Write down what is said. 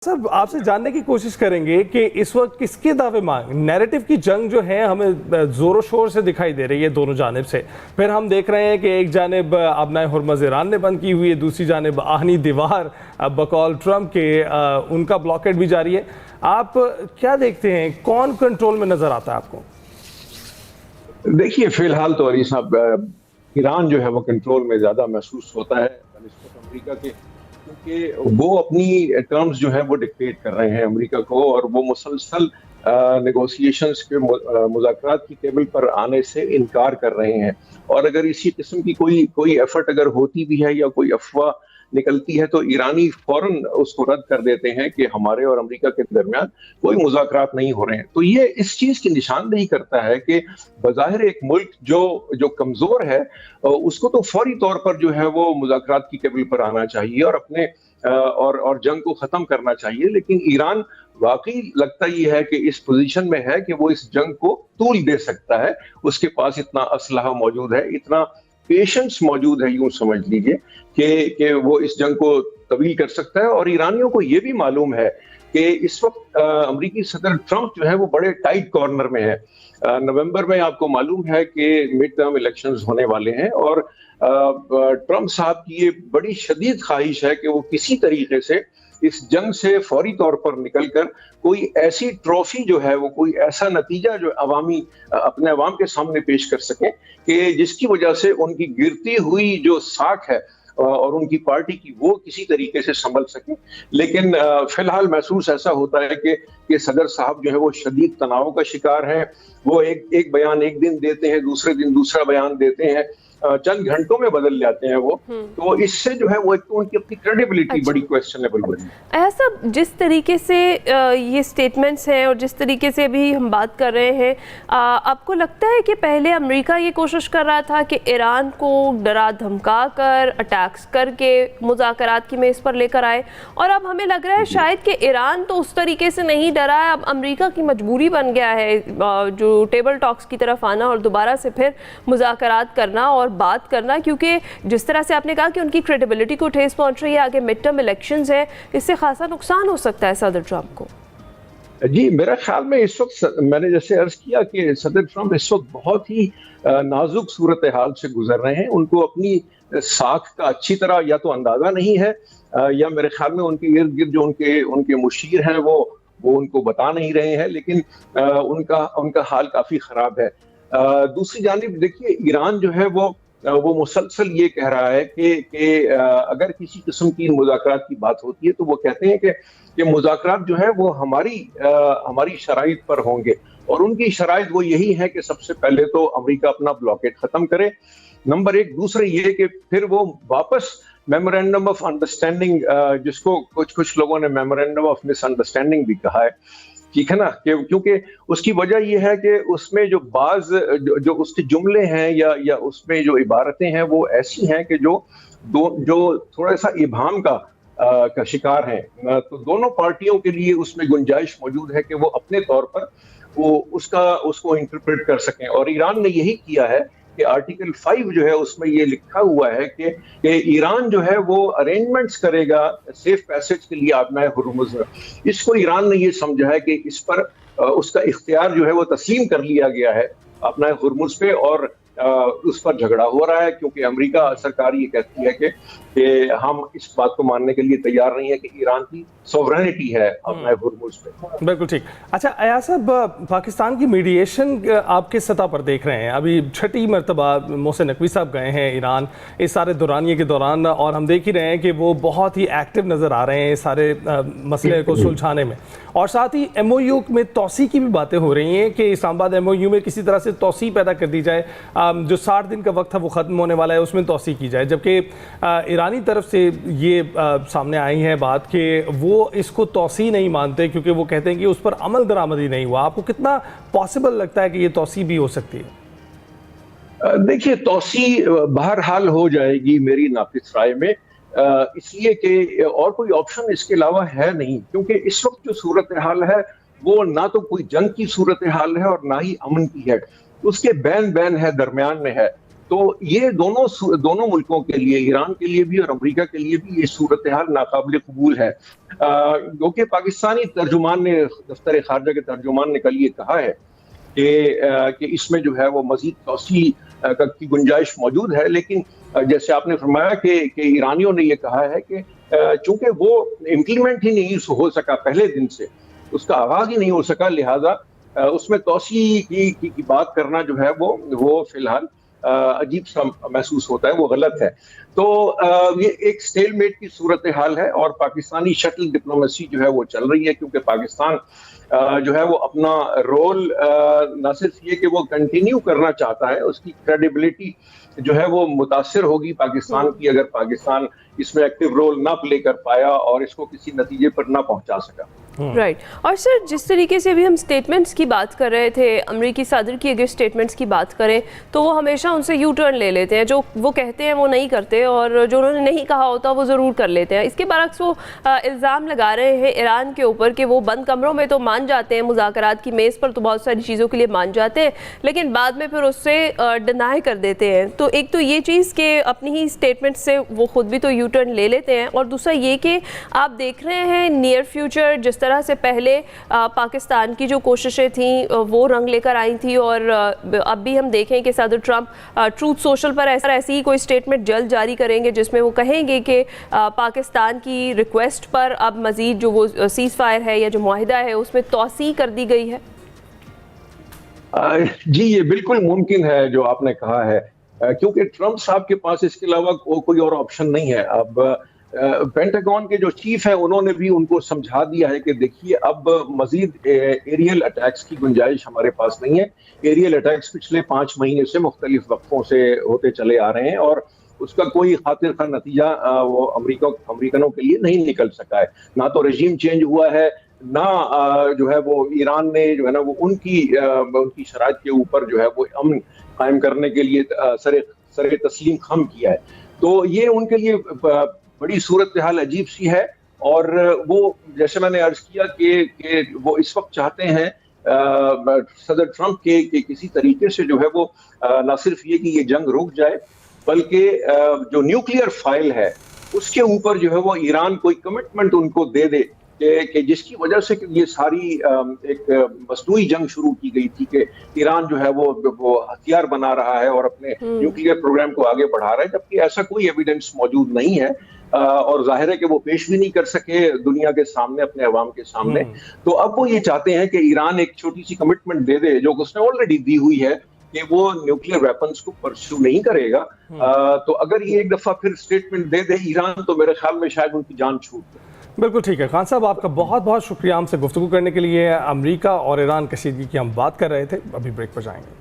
Sir आपसे जानने की कोशिश करेंगे कि इस वक्त किसके दावे मांग नैरेटिव की जंग जो है हमें जोरों शोर से दिखाई दे रही है दोनों जानिब से। फिर हम देख रहे हैं कि एक जानिब अपना हुर्मुज़ ईरान ने बंद की हुई है, दूसरी जानिब आहनी दीवार बकौल ट्रम्प के उनका ब्लॉकेट भी जारी है। आप क्या देखते हैं, कौन कंट्रोल में नजर आता है आपको? देखिए फिलहाल तो अली साहब ईरान जो है वो कंट्रोल में ज्यादा महसूस होता है बनिस्बत अमेरिका के, क्योंकि वो अपनी टर्म्स जो है वो डिक्टेट कर रहे हैं अमेरिका को, और वो मुसलसल नेगोशिएशंस के मुज़ाकरात की टेबल पर आने से इनकार कर रहे हैं। और अगर इसी किस्म की कोई एफर्ट अगर होती भी है या कोई अफवाह निकलती है तो ईरानी फौरन उसको रद्द कर देते हैं कि हमारे और अमेरिका के दरमियान कोई मुज़ाकरात नहीं हो रहे हैं। तो ये इस चीज की निशानदेही करता है कि बज़ाहिर एक मुल्क जो कमजोर है उसको तो फौरी तौर पर जो है वो मुज़ाकरात की टेबल पर आना चाहिए और अपने और जंग को खत्म करना चाहिए। लेकिन ईरान वाकई लगता ही है कि इस पोजीशन में है कि वो इस जंग को तूल दे सकता है। उसके पास इतना असलहा मौजूद है, इतना पेशेंस मौजूद है, यूं समझ लीजिए कि वो इस जंग को तवील कर सकता है। और ईरानियों को ये भी मालूम है कि इस वक्त अमेरिकी सदर ट्रंप जो है वो बड़े टाइट कॉर्नर में है। नवंबर में आपको मालूम है कि मिड टर्म इलेक्शंस होने वाले हैं और ट्रंप साहब की ये बड़ी शदीद ख्वाहिश है कि वो किसी तरीके से इस जंग से फौरी तौर पर निकलकर कोई ऐसी ट्रॉफी जो है वो कोई ऐसा नतीजा जो अपने अवाम के सामने पेश कर सके कि जिसकी वजह से उनकी गिरती हुई जो साख है और उनकी पार्टी की वो किसी तरीके से संभल सके। लेकिन फिलहाल महसूस ऐसा होता है कि सदर साहब जो है वो शदीद तनाव का शिकार है। वो एक बयान एक दिन देते हैं, दूसरे दिन दूसरा बयान देते हैं, चंद घंटों में बदल जाते हैं वो। तो इससे जो है वो एक तो उनकी अपनी क्रेडिबिलिटी बड़ी क्वेश्चनेबल बनी। ऐसा जिस तरीके से ये स्टेटमेंट्स हैं और जिस तरीके से अभी हम बात कर रहे हैं, आपको लगता है कि पहले अमेरिका ये कोशिश कर रहा था कि ईरान को डरा धमका कर अटैक्स करके मुज़ाकरात की मेज़ पर लेकर आए, और अब हमें लग रहा है शायद कि ईरान तो उस तरीके से नहीं डरा है, अब अमेरिका की मजबूरी बन गया है जो टेबल टॉक्स की तरफ आना और दोबारा से फिर मुज़ाकरात करना और बात करना, क्योंकि जिस तरह से आपने कहा कि उनकी क्रेडिबिलिटी को ठेस पहुंच रही है, आगे मिड टर्म इलेक्शंस है, इससे खासा नुकसान हो सकता है सदर ट्रंप को। जी मेरा ख्याल में इस वक्त मैंने जैसे अर्ज किया कि सदर ट्रंप इस वक्त बहुत ही नाजुक सूरत हाल से गुजर रहे हैं। उनको अपनी साख का अच्छी तरह या तो अंदाजा नहीं है या मेरे ख्याल में उनके इर्द गिर्द जो उनके मुशीर हैं वो उनको बता नहीं रहे हैं, लेकिन उनका हाल काफी खराब है। दूसरी जानिब देखिए ईरान जो है वो मुसलसल ये कह रहा है कि अगर किसी किस्म की मुज़ाकरात की बात होती है तो वो कहते हैं कि मुज़ाकरात जो है वो हमारी शराइत पर होंगे, और उनकी शराइत वो यही है कि सबसे पहले तो अमेरिका अपना ब्लॉकेट खत्म करे, नंबर एक। दूसरे ये कि फिर वो वापस मेमोरेंडम ऑफ अंडरस्टैंडिंग, जिसको कुछ लोगों ने मेमोरेंडम ऑफ मिसअंडरस्टैंडिंग भी कहा है, ठीक है ना, क्योंकि उसकी वजह यह है कि उसमें जो जो उसके जुमले हैं या उसमें जो इबारतें हैं वो ऐसी हैं कि जो थोड़ा सा इबाम का शिकार हैं। तो दोनों पार्टियों के लिए उसमें गुंजाइश मौजूद है कि वो अपने तौर पर उसको इंटरप्रेट कर सकें, और ईरान ने यही किया है कि आर्टिकल 5 जो है उसमें ये लिखा हुआ है कि ईरान जो है वो अरेंजमेंट्स करेगा सेफ पैसेज के लिए आबनाए हुर्मुज़ में। इसको ईरान ने ये समझा है कि इस पर उसका इख्तियार जो है वो तस्लीम कर लिया गया है आबनाए हुर्मुज़ पे, और उस पर झगड़ा हो रहा है क्योंकि अमेरिका सरकार ये कहती है कि हम इस बात को मानने के लिए तैयार नहीं है कि ईरान की सोवरेनिटी है अपने हुर्मुज़ पे। बिल्कुल ठीक। अच्छा अयाज साहब, पाकिस्तान की मीडिएशन आप किस सतह पर देख रहे हैं? अभी छठी मरतबा मोहसिन नकवी साहब गए हैं ईरान इस सारे दौरानिए के दौरान, और हम देख ही रहे हैं कि वो बहुत ही एक्टिव नज़र आ रहे हैं इस सारे मसले को सुलझाने में, और साथ ही MOU में तोसी की भी बातें हो रही हैं कि इस्लामाबाद MOU में किसी तरह से तोसी पैदा कर दी जाए, जो 60 दिन का वक्त था वो ख़त्म होने वाला है, उसमें तोसी की जाए। जबकि ईरानी तरफ से ये सामने आई है बात कि वो इसको तोसी नहीं मानते, क्योंकि वो कहते हैं कि उस पर अमल दरामदी नहीं हुआ। आपको कितना पॉसिबल लगता है कि ये तोसी भी हो सकती है? देखिए तोसी बहरहाल हो जाएगी मेरी नाफिस राय में, इसलिए कि और कोई ऑप्शन इसके अलावा है नहीं, क्योंकि इस वक्त जो सूरत हाल है वो ना तो कोई जंग की सूरत हाल है और ना ही अमन की है, उसके बैन है, दरमियान में है। تو یہ دونوں ملکوں کے لیے، ایران کے لیے بھی اور امریکہ کے لیے بھی، یہ صورتحال ناقابل قبول ہے، کیونکہ پاکستانی ترجمان نے، دفتر خارجہ کے ترجمان نے کل یہ کہا ہے کہ اس میں جو ہے وہ مزید توسیع کی گنجائش موجود ہے، لیکن جیسے آپ نے فرمایا کہ ایرانیوں نے یہ کہا ہے کہ چونکہ وہ امپلیمنٹ ہی نہیں ہو سکا پہلے دن سے، اس کا آغاز ہی نہیں ہو سکا، لہذا اس میں توسیع کی بات کرنا جو ہے وہ فی الحال عجیب سا محسوس ہوتا ہے، وہ غلط ہے۔ تو یہ ایک سٹیل میٹ کی صورتحال ہے اور پاکستانی شٹل ڈپلومیسی جو ہے وہ چل رہی ہے، کیونکہ پاکستان جو ہے وہ اپنا رول نہ صرف یہ کہ وہ کنٹینیو کرنا چاہتا ہے، اس کی کریڈیبلٹی جو ہے وہ متاثر ہوگی پاکستان کی اگر پاکستان اس میں ایکٹیو رول نہ پلے کر پایا اور اس کو کسی نتیجے پر نہ پہنچا سکا۔ رائٹ، اور سر جس طریقے سے بھی ہم سٹیٹمنٹس کی بات کر رہے تھے، امریکی صدر کی اگر سٹیٹمنٹس کی بات کریں تو وہ ہمیشہ ان سے یو ٹرن لے لیتے ہیں، جو وہ کہتے ہیں وہ نہیں کرتے اور جو انہوں نے نہیں کہا ہوتا وہ ضرور کر لیتے ہیں۔ اس کے برعکس وہ الزام لگا رہے ہیں ایران کے اوپر کہ وہ بند کمروں میں تو مان جاتے ہیں، مذاکرات کی میز پر تو بہت ساری چیزوں کے لیے مان جاتے ہیں، لیکن بعد میں پھر اس سے ڈینائی کر دیتے ہیں۔ تو ایک تو یہ چیز کہ اپنی ہی سٹیٹمنٹ سے وہ خود بھی تو یو ٹرن لے لیتے ہیں، اور دوسرا یہ کہ آپ دیکھ رہے ہیں نیئر فیوچر جس طرح سے پہلے پاکستان کی جو کوششیں تھیں وہ رنگ لے کر آئی تھی، اور اب بھی ہم دیکھیں کہ صدر ٹرمپ ٹروتھ سوشل پر ایسی ہی کوئی سٹیٹمنٹ جلد جاری کریں گے جس میں وہ کہیں گے کہ پاکستان کی ریکویسٹ پر اب مزید جو وہ سیز فائر ہے یا جو معاہدہ ہے اس میں توسیع کر دی گئی ہے۔ جی یہ بالکل ممکن ہے جو آپ نے کہا ہے، کیونکہ ٹرمپ صاحب کے پاس اس کے علاوہ کوئی اور آپشن نہیں ہے۔ اب پینٹاگون کے جو چیف ہیں انہوں نے بھی ان کو سمجھا دیا ہے کہ دیکھیے اب مزید ایریل اٹیکس کی گنجائش ہمارے پاس نہیں ہے۔ ایریل اٹیکس پچھلے 5 مہینے سے مختلف وقفوں سے ہوتے چلے آ رہے ہیں اور اس کا کوئی خاطر خواہ نتیجہ وہ امریکنوں کے لیے نہیں نکل سکا ہے، نہ تو رژیم چینج ہوا ہے، نہ جو ہے وہ ایران نے جو ہے نا وہ ان کی شرائط کے اوپر جو ہے وہ امن قائم کرنے کے لیے سر تسلیم خم کیا ہے۔ تو یہ ان کے لیے بڑی صورتحال عجیب سی ہے، اور وہ جیسے میں نے عرض کیا کہ وہ اس وقت چاہتے ہیں صدر ٹرمپ کے کسی طریقے سے جو ہے وہ نہ صرف یہ کہ یہ جنگ رک جائے، بلکہ جو نیوکلیئر فائل ہے اس کے اوپر جو ہے وہ ایران کوئی کمٹمنٹ ان کو دے دے کہ جس کی وجہ سے یہ ساری ایک مصنوعی جنگ شروع کی گئی تھی کہ ایران جو ہے وہ ہتھیار بنا رہا ہے اور اپنے نیوکلیئر پروگرام کو آگے بڑھا رہا ہے، جبکہ ایسا کوئی ایویڈنس موجود نہیں ہے، اور ظاہر ہے کہ وہ پیش بھی نہیں کر سکے دنیا کے سامنے، اپنے عوام کے سامنے۔ تو اب وہ یہ چاہتے ہیں کہ ایران ایک چھوٹی سی کمٹمنٹ دے دے جو اس نے آلریڈی دی ہوئی ہے کہ وہ نیوکلیئر ویپنز کو پرسو نہیں کرے گا۔ تو اگر یہ ایک دفعہ پھر سٹیٹمنٹ دے دے ایران تو میرے خیال میں شاید ان کی جان چھوٹ جائے۔ بالکل ٹھیک ہے خان صاحب، آپ کا بہت بہت شکریہ ہم سے گفتگو کرنے کے لیے۔ امریکہ اور ایران کشیدگی کی ہم بات کر رہے تھے، ابھی بریک پر جائیں گے۔